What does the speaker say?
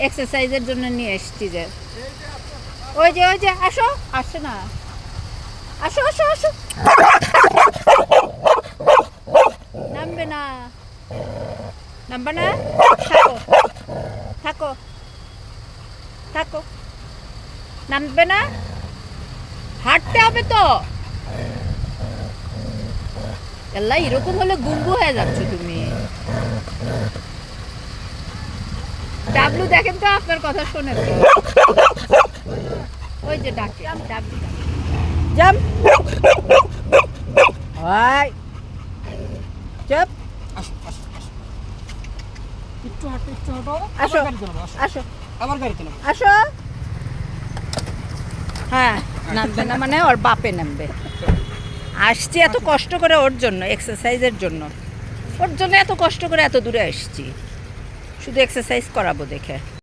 এক্সারসাইজের জন্য নিয়ে এসছি যে ওই যে আসো আসে না আসো আসো আসো নামবে না নামবে না থাকো থাকো থাকো নামবে না হাঁটতে হবে তো আল্লাহ এরকম হলে গুঙ্গু হয়ে যাচ্ছ তুমি ডাবলু দেখেন তো আপনার কথা শোনে তো ওই যে ডাকে ডাবলু জাম হাই চুপ একটু হাঁটো আসো আসো আবার গাড়িতে নামো আসো হ্যাঁ নামবে না মানে ওর বাপে নামবে আসছি এত কষ্ট করে ওর জন্য এক্সারসাইজের জন্য ওর জন্য এত কষ্ট করে এত দূরে আসছি শুধু এক্সারসাইজ করাবো দেখে